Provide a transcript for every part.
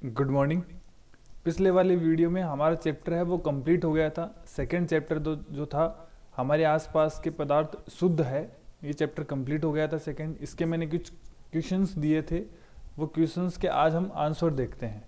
Good morning. पिछले वाले video में हमारा चैप्टर है वो कंप्लीट हो गया था। सेकंड चैप्टर जो था हमारे आसपास के पदार्थ शुद्ध है, ये चैप्टर कंप्लीट हो गया था सेकंड। इसके मैंने कुछ क्वेश्चंस दिए थे, वो क्वेश्चंस के आज हम आंसर देखते हैं।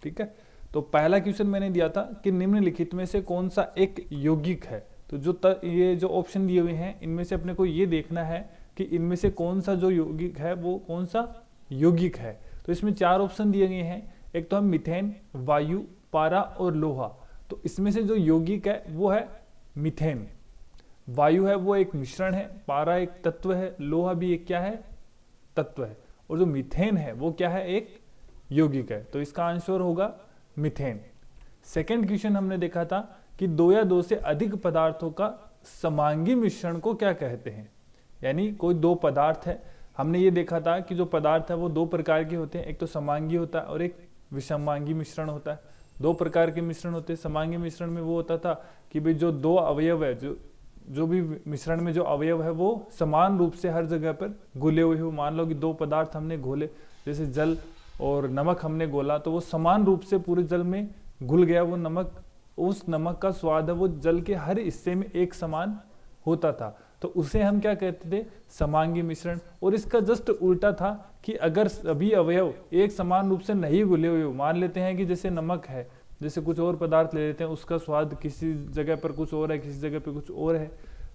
ठीक है, तो पहला क्वेश्चन मैंने दिया था कि निम्नलिखित में से कौन सा एक यौगिक है। तो ये जो ऑप्शन दिए हुए हैं इनमें से अपने को ये देखना है कि इनमें से कौन सा जो यौगिक है वो कौन सा यौगिक है। तो इसमें चार ऑप्शन दिए गए हैं, एक तो है मीथेन, वायु, पारा और लोहा। तो इसमें से जो यौगिक है वो है मीथेन। वायु है वो एक मिश्रण है, पारा एक तत्व है, लोहा भी एक क्या है, तत्व है, और जो मीथेन है वो क्या है, एक यौगिक है। तो इसका आंसर होगा मीथेन। सेकंड क्वेश्चन हमने देखा था कि दो या दो से अधिक पदार्थों का समांगी मिश्रण को क्या कहते हैं। यानी कोई दो पदार्थ है, हमने ये देखा था कि जो पदार्थ है वो दो प्रकार के होते हैं, एक तो समांगी होता है और एक विषमांगी मिश्रण होता है। दो प्रकार के मिश्रण होते हैं। समांगी मिश्रण में वो होता था कि भाई जो दो अवयव है, जो भी मिश्रण में जो अवयव है वो समान रूप से हर जगह पर घुले हुए हो। मान लो कि दो पदार्थ हमने घोले, जैसे जल और नमक हमने घोला, तो वो समान रूप से पूरे जल में घुल गया वो नमक। उस नमक का स्वाद है वो जल के हर हिस्से में एक समान होता था, तो उसे हम क्या कहते थे, समांगी मिश्रण। और इसका जस्ट उल्टा था कि अगर सभी अवयव एक समान रूप से नहीं घुले हुए हो, मान लेते हैं कि जैसे नमक है, जैसे कुछ और पदार्थ ले लेते हैं, उसका स्वाद किसी जगह पर कुछ और है, किसी जगह पर कुछ और है,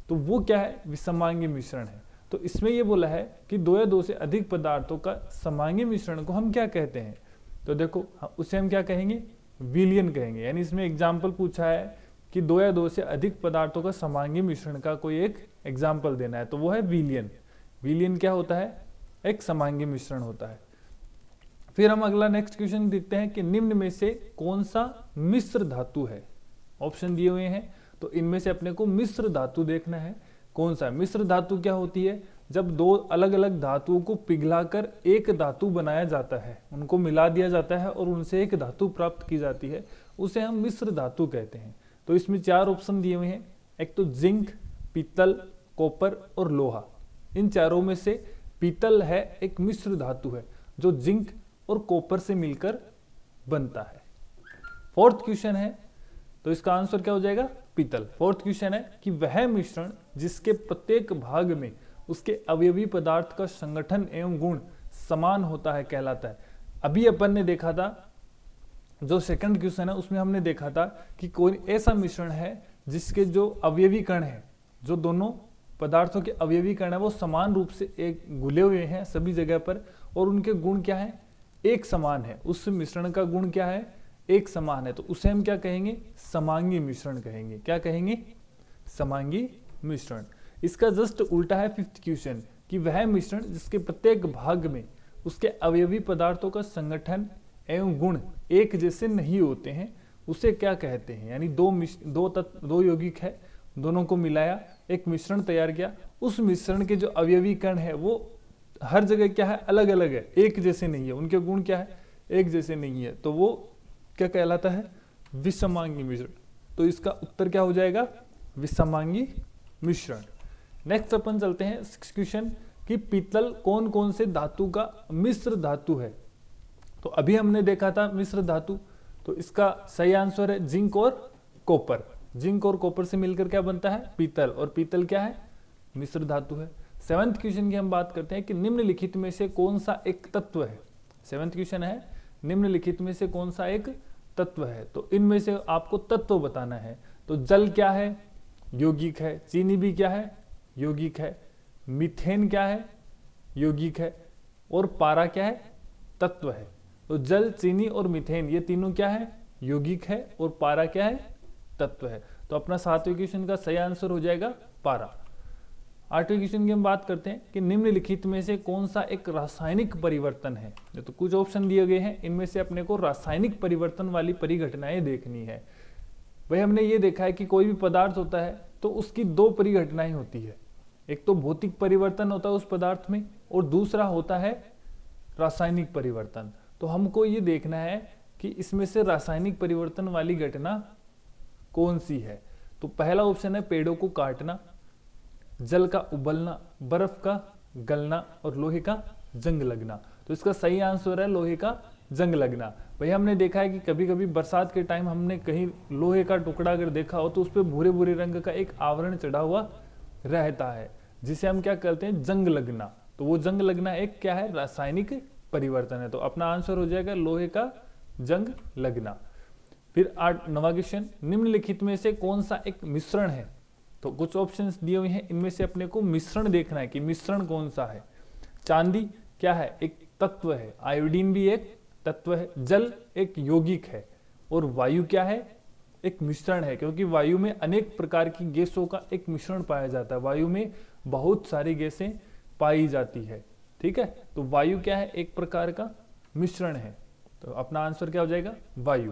तो वो क्या है, विषमांगी मिश्रण है। तो इसमें ये बोला है कि दो या दो से अधिक पदार्थों का समांगी मिश्रण को हम क्या कहते हैं। तो देखो उसे हम क्या कहेंगे, विलयन कहेंगे। यानी इसमें एग्जाम्पल पूछा है कि दो या दो से अधिक पदार्थों का समांगी मिश्रण का कोई एक एग्जाम्पल देना है, तो वो है विलयन। विलयन क्या होता है, एक समांगी मिश्रण होता है। फिर हम अगला नेक्स्ट क्वेश्चन देखते हैं कि निम्न में से कौन सा मिश्र धातु है। ऑप्शन दिए हुए हैं, तो इनमें से अपने को मिश्र धातु देखना है कौन सा। मिश्र धातु क्या होती है, जब दो अलग अलग धातुओं को पिघलाकर एक धातु बनाया जाता है, उनको मिला दिया जाता है और उनसे एक धातु प्राप्त की जाती है, उसे हम मिश्र धातु कहते हैं। तो इसमें चार ऑप्शन दिए हुए हैं, एक तो जिंक, पीतल, कॉपर और लोहा। इन चारों में से पीतल है एक मिश्र धातु है जो जिंक और कॉपर से मिलकर बनता है। फोर्थ क्वेश्चन है, तो इसका आंसर क्या हो जाएगा, पीतल। फोर्थ क्वेश्चन है कि वह मिश्रण जिसके प्रत्येक भाग में उसके अवयवी पदार्थ का संगठन एवं गुण समान होता है कहलाता है। अभी अपन ने देखा था, जो सेकंड क्वेश्चन है उसमें हमने देखा था कि कोई ऐसा मिश्रण है जिसके जो अवयवी कण है, जो दोनों पदार्थों के अवयवी कण है वो समान रूप से एक घुले हुए हैं सभी जगह पर, और उनके गुण क्या है, एक समान है। उस मिश्रण का गुण क्या है, एक समान है। तो उसे हम क्या कहेंगे, समांगी मिश्रण कहेंगे। क्या कहेंगे, समांगी मिश्रण। इसका जस्ट उल्टा है फिफ्थ क्वेश्चन कि वह मिश्रण जिसके प्रत्येक भाग में उसके अवयवी पदार्थों का संगठन एवं गुण एक जैसे नहीं होते हैं, उसे क्या कहते हैं। यानी दो यौगिक है, दोनों को मिलाया, एक मिश्रण तैयार किया, उस मिश्रण के जो अवयवी कण है वो हर जगह क्या है, अलग अलग है, एक जैसे नहीं है, उनके गुण क्या है, एक जैसे नहीं है, तो वो क्या कहलाता है, विषमांगी मिश्रण। तो इसका उत्तर क्या हो जाएगा, विषमांगी मिश्रण। नेक्स्ट अपन चलते हैं क्वेश्चन कि पीतल कौन कौन से धातु का मिश्र धातु है। तो अभी हमने देखा था मिश्र धातु, तो इसका सही आंसर है जिंक और कॉपर। जिंक और कॉपर से मिलकर क्या बनता है, पीतल, और पीतल क्या है, मिश्र धातु है। सेवंथ क्वेश्चन की हम बात करते हैं कि निम्नलिखित में से कौन सा एक तत्व है। सेवंथ क्वेश्चन है, निम्नलिखित में से कौन सा एक तत्व है। तो इनमें से आपको तत्व बताना है। तो जल क्या है, यौगिक है। चीनी भी क्या है, यौगिक है। मीथेन क्या है, यौगिक है। और पारा क्या है, तत्व है। तो जल, चीनी और मीथेन ये तीनों क्या है, यौगिक है, और पारा क्या है, तत्व है। तो अपना सातवें क्वेश्चन का सही आंसर हो जाएगा पारा। आठवें क्वेश्चन की हम बात करते हैं कि निम्नलिखित में से कौन सा एक रासायनिक परिवर्तन है। तो कुछ ऑप्शन दिए गए हैं, इनमें से अपने को रासायनिक परिवर्तन वाली परिघटनाएं देखनी है। वही हमने ये देखा है कि कोई भी पदार्थ होता है तो उसकी दो परिघटनाएं होती है, एक तो भौतिक परिवर्तन होता है उस पदार्थ में, और दूसरा होता है रासायनिक परिवर्तन। तो हमको ये देखना है कि इसमें से रासायनिक परिवर्तन वाली घटना कौन सी है। तो पहला ऑप्शन है पेड़ों को काटना, जल का उबलना, बर्फ का गलना और लोहे का जंग लगना। तो इसका सही आंसर है लोहे का जंग लगना। भाई हमने देखा है कि कभी कभी बरसात के टाइम हमने कहीं लोहे का टुकड़ा अगर देखा हो तो उस पर भूरे भूरे रंग का एक आवरण चढ़ा हुआ रहता है, जिसे हम क्या कहते हैं, जंग लगना। तो वो जंग लगना एक क्या है, रासायनिक परिवर्तन है। तो अपना आंसर हो जाएगा लोहे का जंग लगना। फिर 9वां क्वेश्चन, निम्नलिखित में से कौन सा एक मिश्रण है। तो कुछ ऑप्शंस दिए हुए हैं, इनमें से अपने को मिश्रण देखना है कि मिश्रण कौन सा है। चांदी क्या है, एक तत्व है। आयोडीन भी एक तत्व है। जल एक यौगिक है। और वायु क्या है, एक मिश्रण है, क्योंकि वायु में अनेक प्रकार की गैसों का एक मिश्रण पाया जाता है। वायु में बहुत सारी गैसें पाई जाती है, ठीक है। तो वायु क्या है, एक प्रकार का मिश्रण है। तो अपना आंसर क्या हो जाएगा, वायु।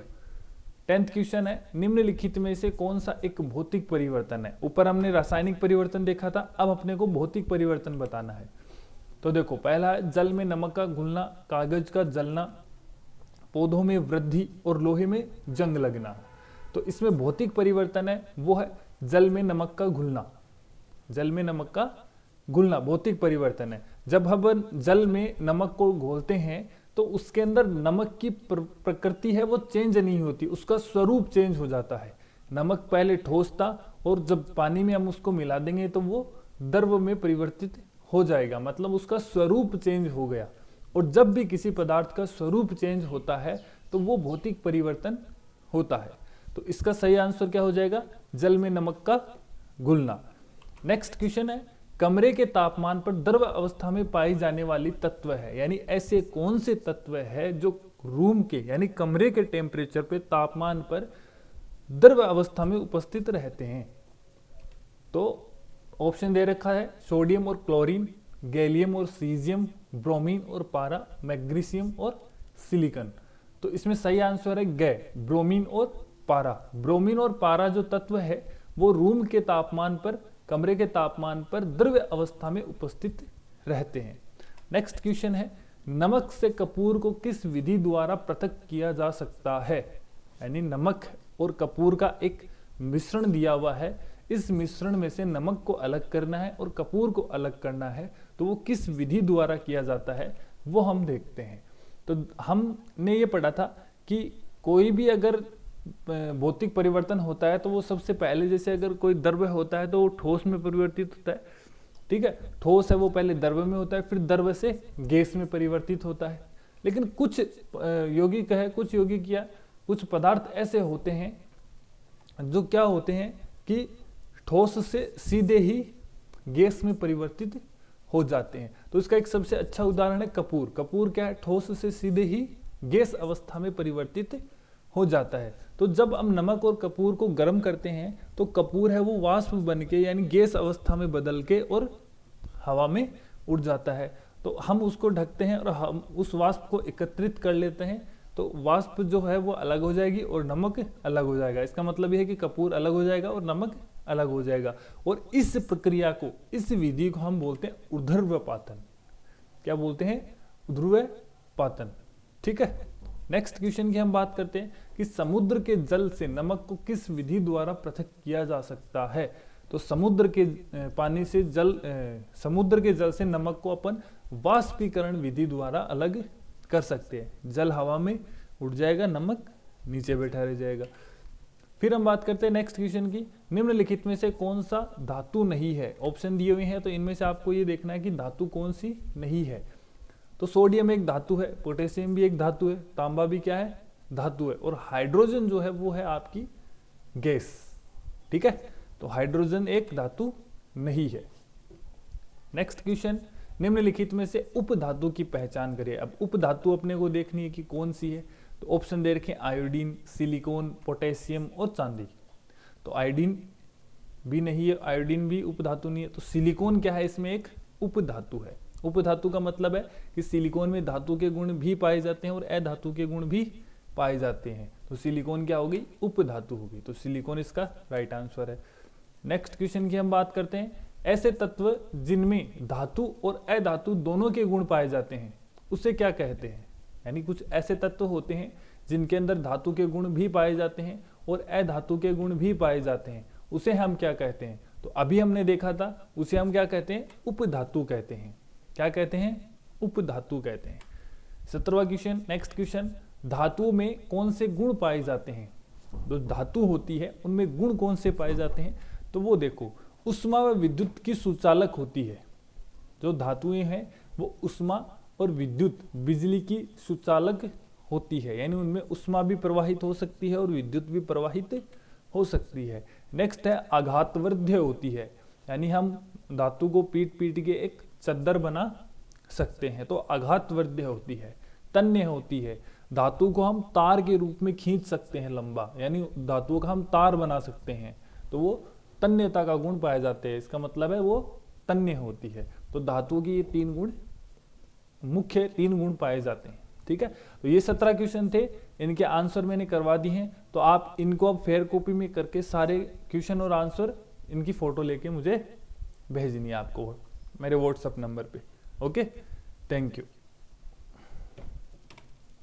10th क्वेश्चन है, निम्नलिखित में से कौन सा एक भौतिक परिवर्तन है। ऊपर हमने रासायनिक परिवर्तन देखा था, अब अपने को भौतिक परिवर्तन बताना है। तो देखो, पहला है जल में नमक का घुलना, कागज का जलना, पौधों में वृद्धि और लोहे में जंग लगना। तो इसमें भौतिक परिवर्तन है वो है जल में नमक का घुलना। जल में नमक का घुलना भौतिक परिवर्तन है। जब हम जल में नमक को घोलते हैं तो उसके अंदर नमक की प्रकृति है वो चेंज नहीं होती, उसका स्वरूप चेंज हो जाता है। नमक पहले ठोस था और जब पानी में हम उसको मिला देंगे तो वो द्रव में परिवर्तित हो जाएगा, मतलब उसका स्वरूप चेंज हो गया। और जब भी किसी पदार्थ का स्वरूप चेंज होता है तो वो भौतिक परिवर्तन होता है। तो इसका सही आंसर क्या हो जाएगा, जल में नमक का घुलना। नेक्स्ट क्वेश्चन है, कमरे के तापमान पर द्रव अवस्था में पाई जाने वाली तत्व है, यानी ऐसे कौन से तत्व है जो रूम के यानी कमरे के टेम्परेचर पे तापमान पर द्रव अवस्था में उपस्थित रहते हैं। तो ऑप्शन दे रखा है सोडियम और क्लोरीन, गैलियम और सीजियम, ब्रोमीन और पारा, मैग्नीशियम और सिलिकॉन। तो इसमें सही आंसर है गै, ब्रोमीन और पारा। ब्रोमीन और पारा जो तत्व है वो रूम के तापमान पर, कमरे के तापमान पर द्रव्य अवस्था में उपस्थित रहते हैं। नेक्स्ट क्वेश्चन है, नमक से कपूर को किस विधि द्वारा पृथक किया जा सकता है। यानी नमक और कपूर का एक मिश्रण दिया हुआ है, इस मिश्रण में से नमक को अलग करना है और कपूर को अलग करना है, तो वो किस विधि द्वारा किया जाता है वो हम देखते हैं। तो हमने ये पढ़ा था कि कोई भी अगर भौतिक परिवर्तन होता है तो वो सबसे पहले, जैसे अगर कोई द्रव्य होता है तो वो ठोस में परिवर्तित होता है, ठीक है। ठोस है वो पहले द्रव्य में होता है, फिर द्रव्य से गैस में परिवर्तित होता है। लेकिन कुछ यौगिक है, कुछ यौगिक या कुछ पदार्थ ऐसे होते हैं जो क्या होते हैं कि ठोस से सीधे ही गैस में परिवर्तित हो जाते हैं। तो इसका एक सबसे अच्छा उदाहरण है कपूर। कपूर क्या है, ठोस से सीधे ही गैस अवस्था में परिवर्तित हो जाता है। तो जब हम नमक और कपूर को गर्म करते हैं तो कपूर है वो वाष्प बन के यानी गैस अवस्था में बदल के और हवा में उड़ जाता है। तो हम उसको ढकते हैं और हम उस वाष्प को एकत्रित कर लेते हैं, तो वाष्प जो है वो अलग हो जाएगी और नमक अलग हो जाएगा। इसका मतलब यह है कि कपूर अलग हो जाएगा और नमक अलग हो जाएगा। और इस प्रक्रिया को, इस विधि को हम बोलते हैं ऊर्ध्वपातन। क्या बोलते हैं, ऊर्ध्वपातन, ठीक है। नेक्स्ट क्वेश्चन की हम बात करते हैं कि समुद्र के जल से नमक को किस विधि द्वारा पृथक किया जा सकता है। तो समुद्र के पानी से समुद्र के जल से नमक को अपन वाष्पीकरण विधि द्वारा अलग कर सकते हैं। जल हवा में उड़ जाएगा, नमक नीचे बैठा रह जाएगा। फिर हम बात करते हैं नेक्स्ट क्वेश्चन की, निम्नलिखित में से कौन सा धातु नहीं है। ऑप्शन दिए हुए हैं, तो इनमें से आपको ये देखना है कि धातु कौन सी नहीं है। तो सोडियम एक धातु है, पोटेशियम भी एक धातु है, तांबा भी क्या है, धातु है, और हाइड्रोजन जो है वो है आपकी गैस, ठीक है। तो हाइड्रोजन एक धातु नहीं है। नेक्स्ट क्वेश्चन, निम्नलिखित में से उपधातु की पहचान करिए। अब उपधातु अपने को देखनी है कि कौन सी है। तो ऑप्शन दे रखे आयोडीन, सिलिकॉन, पोटेशियम और चांदी। तो आयोडीन भी नहीं है, आयोडीन भी उपधातु नहीं है। तो सिलिकॉन क्या है, इसमें एक उपधातु है। उपधातु का मतलब है कि सिलिकॉन में धातु के गुण भी पाए जाते हैं और अधातु के गुण भी पाए जाते हैं। तो सिलिकॉन क्या होगी, उपधातु होगी। तो सिलिकॉन इसका राइट आंसर है। नेक्स्ट क्वेश्चन की हम बात करते हैं, ऐसे तत्व जिनमें धातु और अधातु दोनों के गुण पाए जाते हैं उसे क्या कहते हैं। यानी कुछ ऐसे तत्व होते हैं जिनके अंदर धातु के गुण भी पाए जाते हैं और अधातु के गुण भी पाए जाते हैं, उसे हम क्या कहते हैं। तो अभी हमने देखा था, उसे हम क्या कहते हैं, उपधातु कहते हैं। क्या कहते हैं, उपधातु कहते हैं। 17वां क्वेश्चन, नेक्स्ट क्वेश्चन, धातुओं में कौन से गुण पाए जाते हैं? जो धातु होती है उनमें गुण कौन से पाए जाते हैं? तो वो देखो, उष्मा व विद्युत की सुचालक होती है। जो धातुएं हैं वो उष्मा और विद्युत, बिजली की सुचालक होती है, यानी उनमें उष्मा भी प्रवाहित हो सकती है और विद्युत भी प्रवाहित हो सकती है। नेक्स्ट है आघातवर्ध्य होती है, यानी हम धातु को पीट पीट के एक चद्दर बना सकते हैं, तो आघातवर्ध्य होती है। तन्य होती है, धातु को हम तार के रूप में खींच सकते हैं लंबा, यानी धातुओं का हम तार बना सकते हैं, तो वो तन्यता का गुण पाए जाते हैं। इसका मतलब है वो तन्य होती है। तो धातुओं की ये तीन गुण, मुख्य तीन गुण पाए जाते हैं। ठीक है, तो ये 17 क्वेश्चन थे, इनके आंसर मैंने करवा दिए हैं। तो आप इनको अब फेयर कॉपी में करके सारे क्वेश्चन और आंसर इनकी फोटो लेके मुझे भेजनी है आपको मेरे व्हाट्सएप नंबर पे। Okay, thank you.